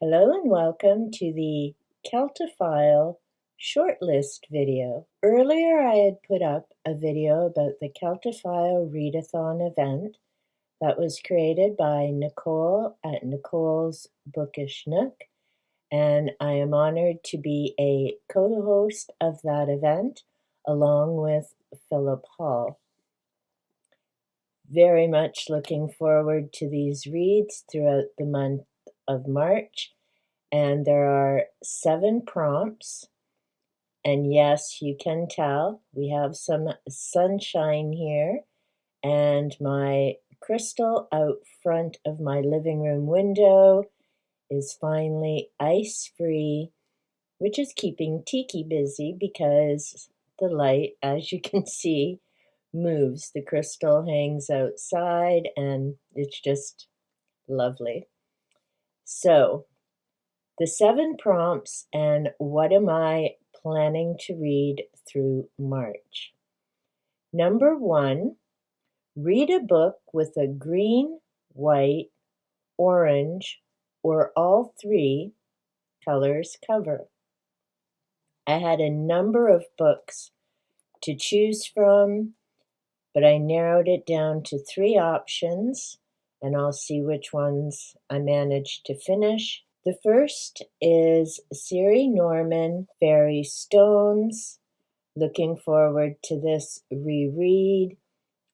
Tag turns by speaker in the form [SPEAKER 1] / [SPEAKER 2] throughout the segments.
[SPEAKER 1] Hello and welcome to the Celtophile shortlist video. Earlier I had put up a video about the Celtophile readathon event that was created by Nicole at Nicole's Bookish Nook, and I am honored to be a co-host of that event along with Phillip Hall. Very much looking forward to these reads throughout the month of March. And there are 7 prompts. And yes, you can tell we have some sunshine here. And my crystal out front of my living room window is finally ice-free, which is keeping Tiki busy because the light, as you can see, moves. The crystal hangs outside and it's just lovely. So, the 7 prompts and what am I planning to read through March. Number 1, read a book with a green, white, orange, or all 3 colors cover. I had a number of books to choose from, but I narrowed it down to 3 options, and I'll see which ones I managed to finish. The first is Siri Norman, Fairy Stones. Looking forward to this reread.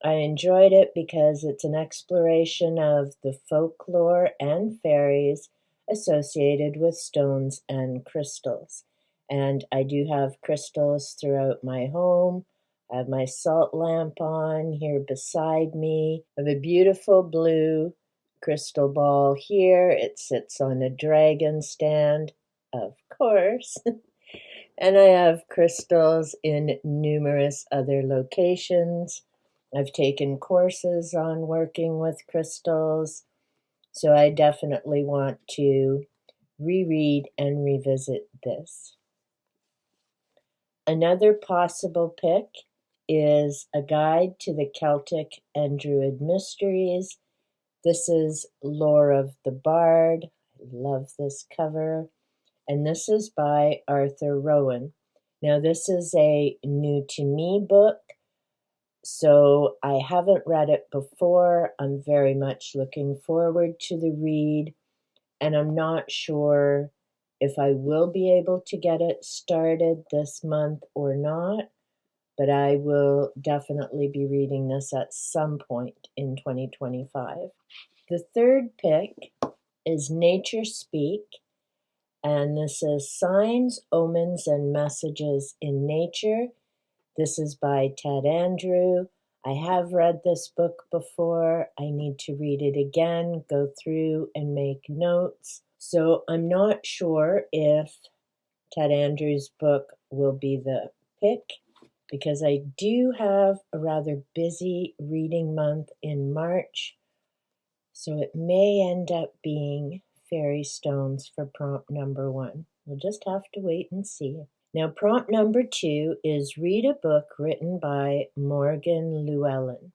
[SPEAKER 1] I enjoyed it because it's an exploration of the folklore and fairies associated with stones and crystals. And I do have crystals throughout my home. I have my salt lamp on here beside me. I have a beautiful blue crystal ball here. It sits on a dragon stand, of course. And I have crystals in numerous other locations. I've taken courses on working with crystals, so I definitely want to reread and revisit this. Another possible pick is A Guide to the Celtic and Druid Mysteries. This is Lore of the Bard. I love this cover. And this is by Arthur Rowan. Now, this is a new to me book, so I haven't read it before. I'm very much looking forward to the read, and I'm not sure if I will be able to get it started this month or not, but I will definitely be reading this at some point in 2025. The third pick is Nature Speak, and this is Signs, Omens, and Messages in Nature. This is by Ted Andrew. I have read this book before. I need to read it again, go through and make notes. So I'm not sure if Ted Andrews' book will be the pick because I do have a rather busy reading month in March. So it may end up being Fairy Stones for prompt number 1. We'll just have to wait and see. Now, prompt number 2 is read a book written by Morgan Llewellyn.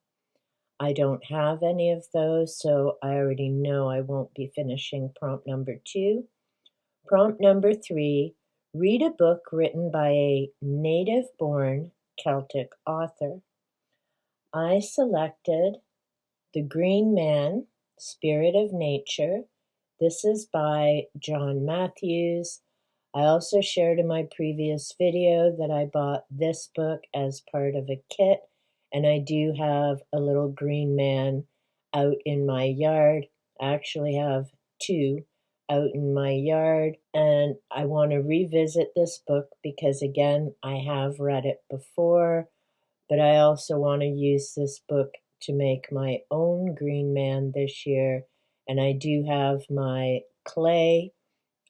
[SPEAKER 1] I don't have any of those, so I already know I won't be finishing prompt number 2. Prompt number 3, read a book written by a native-born Celtic author. I selected The Green Man, Spirit of Nature. This is by John Matthews. I also shared in my previous video that I bought this book as part of a kit, and I do have a little green man out in my yard. I actually have 2 out in my yard, and I want to revisit this book because, again, I have read it before, but I also want to use this book to make my own green man this year, and I do have my clay,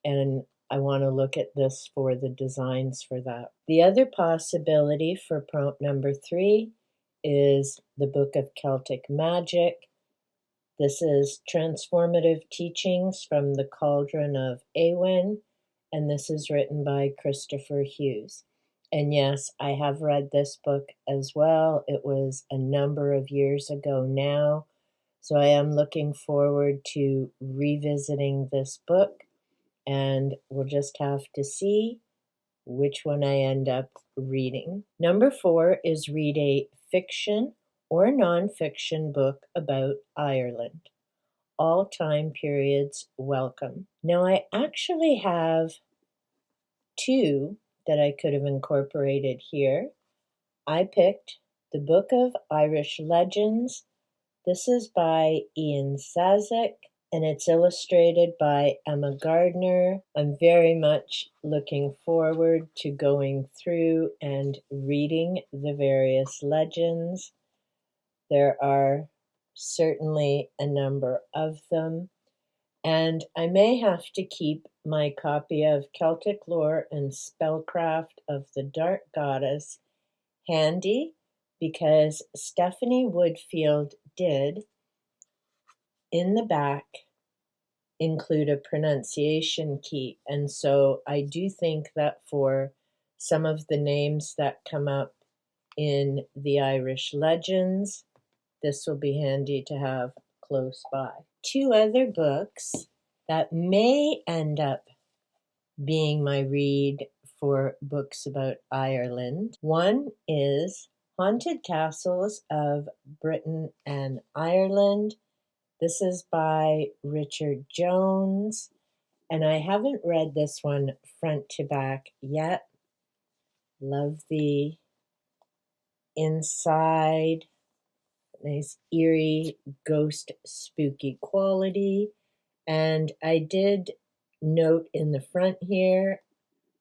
[SPEAKER 1] and I want to look at this for the designs for that. The other possibility for prompt number 3 is the Book of Celtic Magic. This is Transformative Teachings from the Cauldron of Awen, and this is written by Christopher Hughes. And yes, I have read this book as well. It was a number of years ago now, so I am looking forward to revisiting this book. and we'll just have to see which one I end up reading. Number 4 is read a fiction or nonfiction book about Ireland. All time periods welcome. Now, I actually have 2 that I could have incorporated here. I picked the Book of Irish Legends. This is by Ian Sazek, and it's illustrated by Emma Gardner. I'm very much looking forward to going through and reading the various legends. There are certainly a number of them, and I may have to keep my copy of Celtic Lore and Spellcraft of the Dark Goddess handy, because Stephanie Woodfield did, in the back, include a pronunciation key. And so I do think that for some of the names that come up in the Irish legends, this will be handy to have close by. 2 other books that may end up being my read for books about Ireland. One is Haunted Castles of Britain and Ireland. This is by Richard Jones, and I haven't read this one front to back yet. Love the inside, nice eerie, ghost, spooky quality. And I did note in the front here,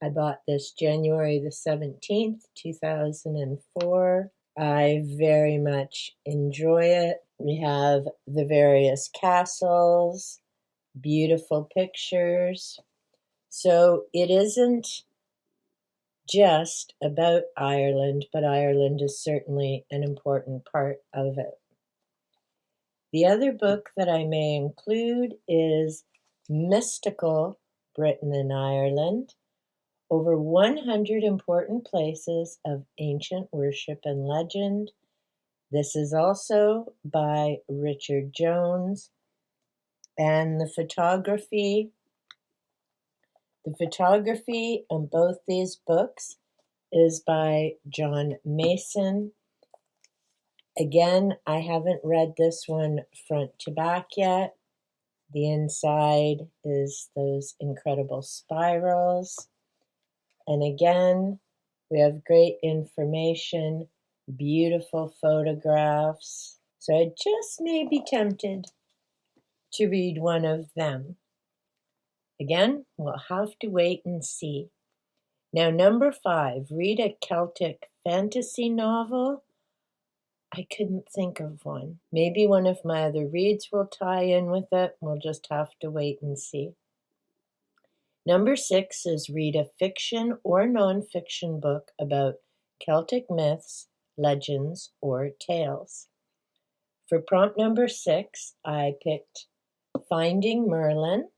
[SPEAKER 1] I bought this January the 17th, 2004. I very much enjoy it. We have the various castles, beautiful pictures. So it isn't just about Ireland, but Ireland is certainly an important part of it. The other book that I may include is Mystical Britain and Ireland, over 100 important places of ancient worship and legend. This is also by Richard Jones, and the photography on both these books is by John Mason. Again, I haven't read this one front to back yet. The inside is those incredible spirals. And again, we have great information, beautiful photographs. So I just may be tempted to read one of them. Again, we'll have to wait and see. Now, number 5, read a Celtic fantasy novel. I couldn't think of one. Maybe one of my other reads will tie in with it. We'll just have to wait and see. Number 6 is read a fiction or nonfiction book about Celtic myths, legends, or tales. For prompt number 6, I picked Finding Merlin,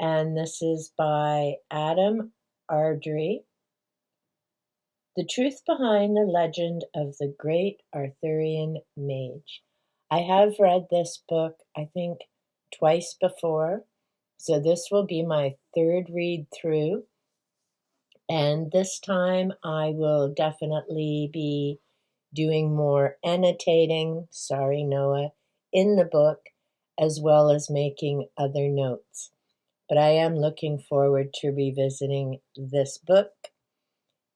[SPEAKER 1] and this is by Adam Ardrey. The truth behind the legend of the great Arthurian mage. I have read this book, I think, twice before, so this will be my 3rd read through. And this time I will definitely be doing more annotating, sorry Noah, in the book, as well as making other notes. But I am looking forward to revisiting this book.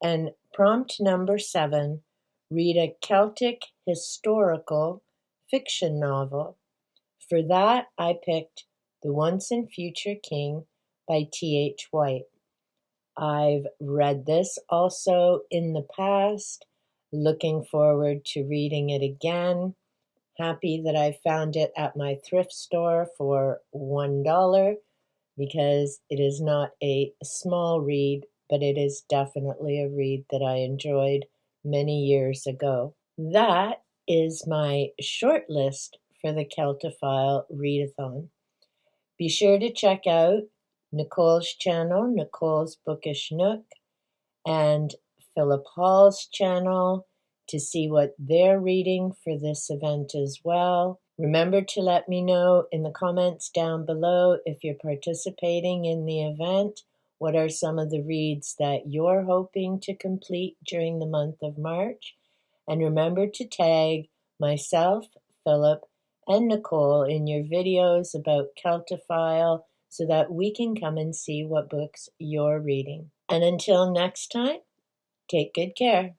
[SPEAKER 1] And prompt number 7, read a Celtic historical fiction novel. For that, I picked The Once and Future King by T.H. White. I've read this also in the past, looking forward to reading it again. Happy that I found it at my thrift store for $1, because it is not a small read, but it is definitely a read that I enjoyed many years ago. That is my short list for the Celtophile readathon. Be sure to check out Nicole's channel, Nicole's Bookish Nook, and Phillip Hall's channel to see what they're reading for this event as well. Remember to let me know in the comments down below if you're participating in the event. What are some of the reads that you're hoping to complete during the month of March? And remember to tag myself, Phillip, and Nicole in your videos about Celtophile so that we can come and see what books you're reading. And until next time, take good care.